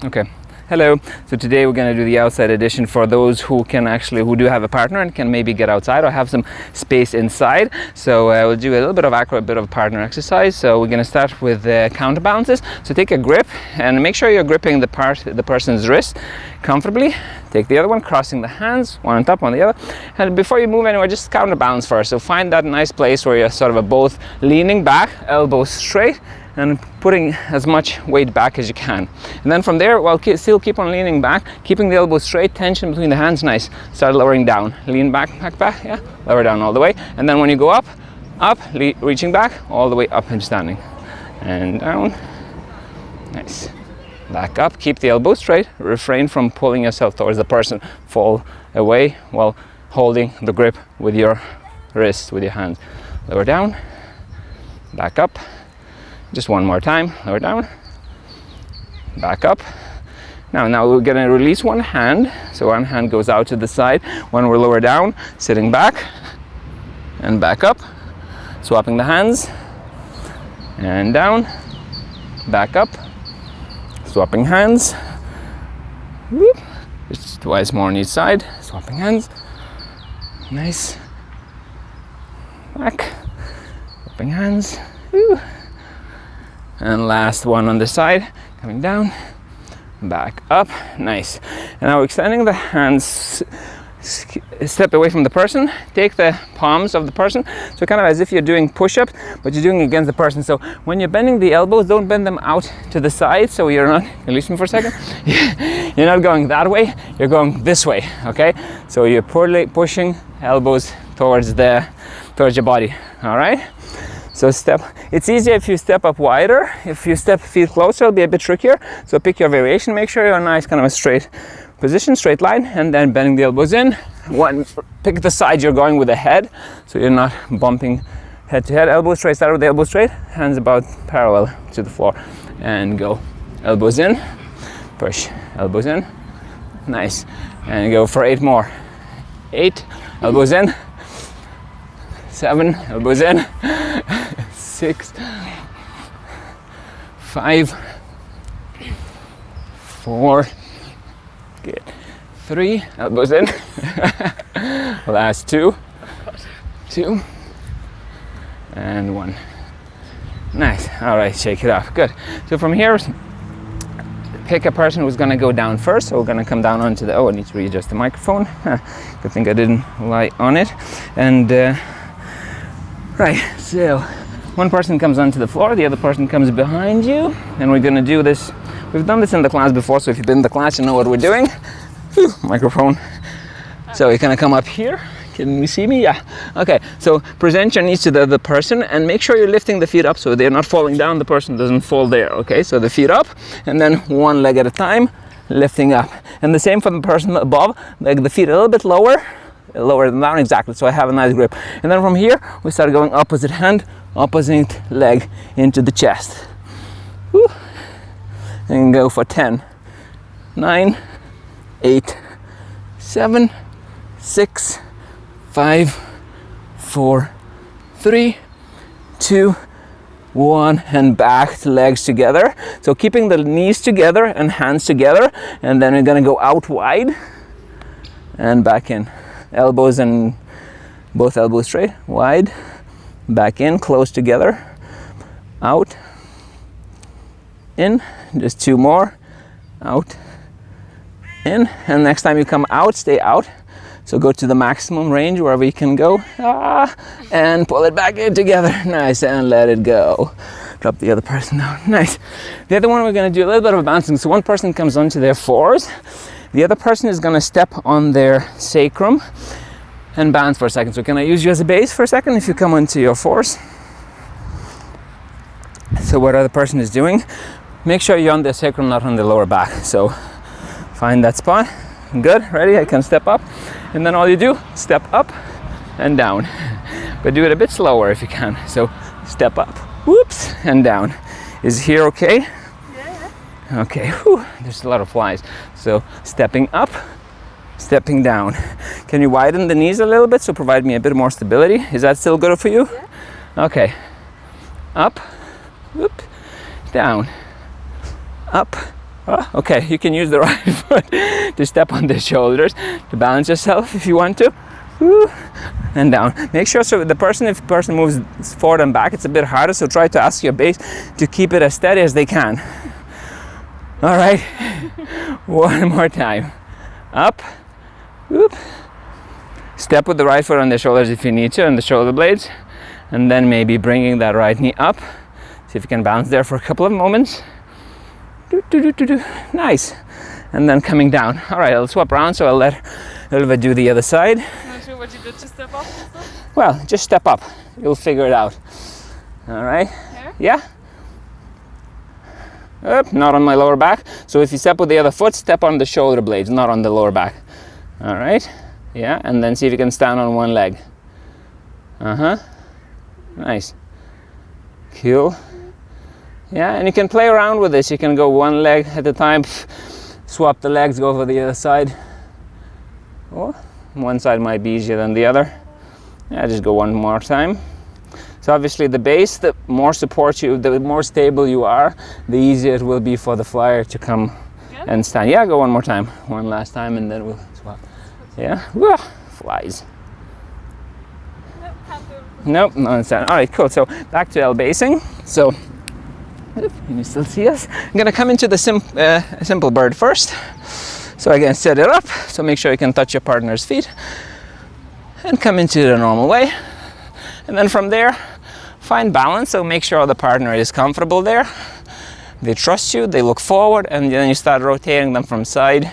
Okay. Hello. So today we're going to do the outside edition for those who do have a partner and can maybe get outside or have some space inside. So we'll do a little bit of acro, a bit of partner exercise. So we're going to start with counterbalances. So take a grip and make sure you're gripping the person's wrist comfortably. Take the other one, crossing the hands, one on top, on the other. And before you move anywhere, just counterbalance first. So find that nice place where you're sort of both leaning back, elbows straight, and putting as much weight back as you can. And then from there, well, still keep on leaning back, keeping the elbows straight, tension between the hands, nice. Start lowering down, lean back, yeah, lower down all the way. And then when you go up, reaching back, all the way up and standing. And down, nice. Back up, keep the elbows straight, refrain from pulling yourself towards the person, fall away while holding the grip with your wrist, with your hands. Lower down, back up. Just one more time, lower down, back up. Now we're gonna release one hand. So one hand goes out to the side. When we're lower down, sitting back and back up. Swapping the hands and down, back up. Swapping hands. Whoop. Just twice more on each side. Swapping hands. Nice. Back. Swapping hands. Woo. And last one on the side, coming down, back up, nice. And now extending the hands, step away from the person, take the palms of the person, so kind of as if you're doing push-ups, but you're doing against the person. So when you're bending the elbows, don't bend them out to the side, so you're not, release me for a second, you're not going that way, you're going this way, okay? So you're pushing elbows towards your body, all right? So it's easier if you step up wider. If you step feet closer, it'll be a bit trickier. So pick your variation, make sure you're in a nice kind of a straight position, straight line, and then bending the elbows in. Pick the side you're going with the head, so you're not bumping head to head. Elbows straight, start with the elbows straight, hands about parallel to the floor, and go. Elbows in, push, elbows in, nice. And go for 8 more. 8, elbows in, 7, elbows in, 6, 5, 4, good, 3, elbows in, last 2, and 1. Nice. All right, shake it off. Good. So from here, pick a person who's going to go down first. So we're going to come down onto the, I need to readjust the microphone. Good thing I didn't lie on it. And right, so one person comes onto the floor, the other person comes behind you, and we're going to do this. We've done this in the class before, so if you've been in the class, you know what we're doing. Whew, microphone. So you're going to come up here. Can you see me? Yeah. Okay, so present your knees to the other person and make sure you're lifting the feet up so they're not falling down, the person doesn't fall there, okay? So the feet up, and then one leg at a time, lifting up. And the same for the person above, like the feet a little bit lower than down, exactly, so I have a nice grip. And then from here, we start going opposite hand, opposite leg into the chest. Woo. And go for 10, 9, 8, 7, 6, 5, 4, 3, 2, 1, and back to legs together. So keeping the knees together and hands together, and then we're gonna go out wide and back in. Elbows and both elbows straight, wide, back in, close together, out, in, just 2 more, out, in, and next time you come out, stay out. So go to the maximum range wherever you can go, and pull it back in together, nice, and let it go. Drop the other person down, nice. The other one, we're gonna do a little bit of bouncing. So one person comes onto their fours, the other person is gonna step on their sacrum and bounce for a second. So can I use you as a base for a second if you come onto your fours? So what other person is doing, make sure you're on the sacrum, not on the lower back. So find that spot. Good, ready? I can step up. And then all you do, step up and down. But do it a bit slower if you can. So step up, whoops, and down. Is here okay? Yeah. Okay, whew, there's a lot of flies. So stepping up, stepping down. Can you widen the knees a little bit so provide me a bit more stability? Is that still good for you? Yeah. Okay. Up, whoop, down, up, Okay, you can use the right foot to step on the shoulders to balance yourself if you want to. Woo. And down. Make sure so if the person moves forward and back, it's a bit harder, so try to ask your base to keep it as steady as they can. All right, one more time. Up, whoop. Step with the right foot on the shoulders if you need to, on the shoulder blades, and then maybe bringing that right knee up. See if you can balance there for a couple of moments. Nice. And then coming down. All right, I'll swap around, so I'll let Ylva do the other side. I'm not sure what you did, just step up and stuff? Well, just step up. You'll figure it out. All right? Here? Yeah. Up, not on my lower back. So if you step with the other foot, step on the shoulder blades, not on the lower back. All right? Yeah, and then see if you can stand on one leg. Nice. Cool. Yeah, and you can play around with this. You can go one leg at a time, swap the legs, go over the other side. Or one side might be easier than the other. Yeah, just go one more time. So obviously the base, the more support you, the more stable you are, the easier it will be for the flyer to come and stand. Yeah, go one more time. One last time and then we'll swap. Yeah, whoa, flies. Nope, not understand. All right, cool. So back to L basing. So, can you still see us? I'm gonna come into the simple bird first. So again, set it up. So make sure you can touch your partner's feet and come into the normal way. And then from there, find balance. So make sure the partner is comfortable there. They trust you, they look forward, and then you start rotating them from side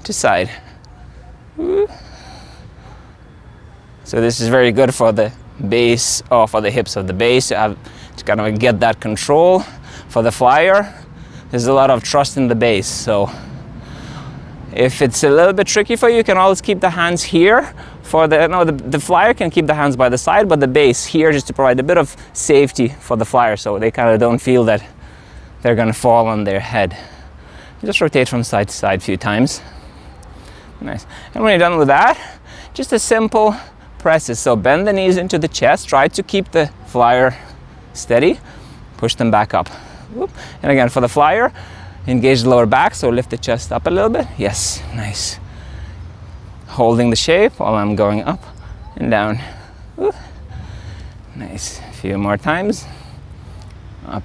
to side. So this is very good for the base, or for the hips of the base, to kind of get that control. For the flyer, there's a lot of trust in the base. So if it's a little bit tricky for you, you can always keep the hands here. For the flyer can keep the hands by the side, but the base here just to provide a bit of safety for the flyer, so they kind of don't feel that they're gonna fall on their head. Just rotate from side to side a few times. Nice. And when you're done with that, just a simple presses. So bend the knees into the chest, try to keep the flyer steady, push them back up. Whoop. And again, for the flyer, engage the lower back, so lift the chest up a little bit. Yes, nice. Holding the shape while I'm going up and down. Whoop. Nice. A few more times. Up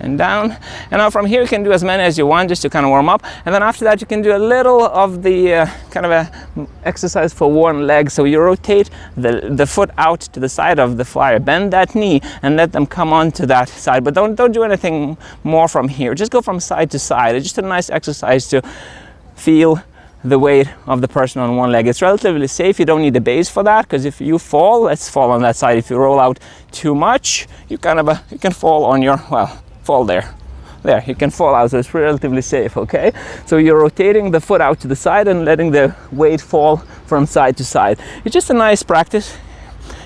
and down. And now from here you can do as many as you want just to kind of warm up, and then after that you can do a little of the kind of a exercise for one leg. So you rotate the foot out to the side of the flyer, bend that knee and let them come onto that side, but don't do anything more from here. Just go from side to side. It's just a nice exercise to feel the weight of the person on one leg. It's relatively safe. You don't need the base for that, because if you fall, let's fall on that side. If you roll out too much, you you can fall on your, fall there, you can fall out, so it's relatively safe. Okay, so you're rotating the foot out to the side and letting the weight fall from side to side. It's just a nice practice.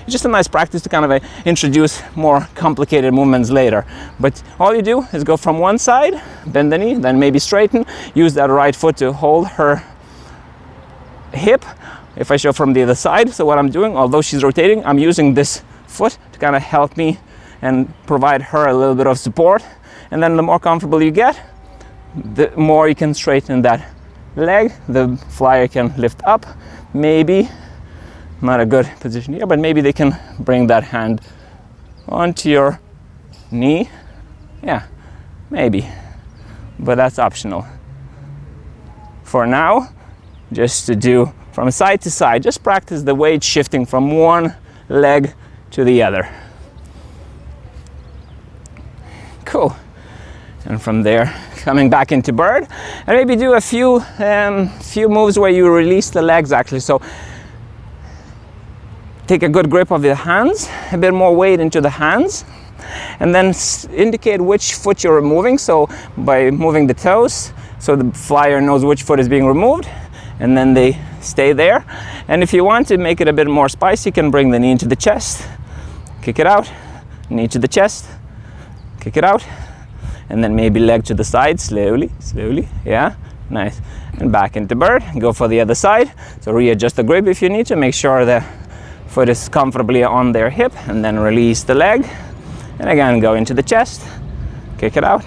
It's just a nice practice to kind of introduce more complicated movements later. But all you do is go from one side, bend the knee, then maybe straighten, use that right foot to hold her hip. If I show from the other side, so what I'm doing, although she's rotating, I'm using this foot to kind of help me and provide her a little bit of support. And then the more comfortable you get, the more you can straighten that leg. The flyer can lift up. Maybe, not a good position here, but maybe they can bring that hand onto your knee. Yeah, maybe, but that's optional. For now, just to do from side to side, just practice the weight shifting from one leg to the other. Cool. And from there, coming back into bird, and maybe do a few moves where you release the legs actually. So take a good grip of the hands, a bit more weight into the hands, and then indicate which foot you're removing. So by moving the toes, so the flyer knows which foot is being removed, and then they stay there. And if you want to make it a bit more spicy, you can bring the knee into the chest, kick it out, knee to the chest, kick it out, and then maybe leg to the side, slowly, yeah, nice. And back into bird, go for the other side. So readjust the grip if you need to, make sure the foot is comfortably on their hip, and then release the leg. And again, go into the chest, kick it out,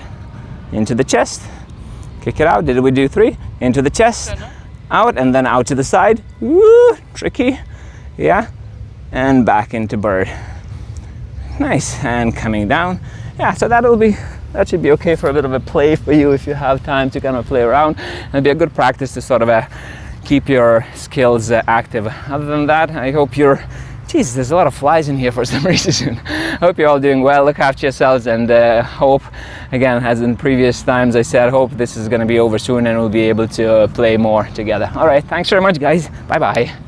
into the chest, Kick it out. Did we do 3? Into the chest, Turn up. out, and then out to the side. Woo, tricky. Yeah, and back into bird. Nice, and coming down. Yeah, so that should be okay for a bit of a play for you if you have time to kind of play around. It'll be a good practice to sort of keep your skills active. Other than that, I hope you're, geez, there's a lot of flies in here for some reason. I hope you're all doing well. Look after yourselves, and hope, again, as in previous times I said, hope this is going to be over soon and we'll be able to play more together. All right, thanks very much, guys. Bye bye.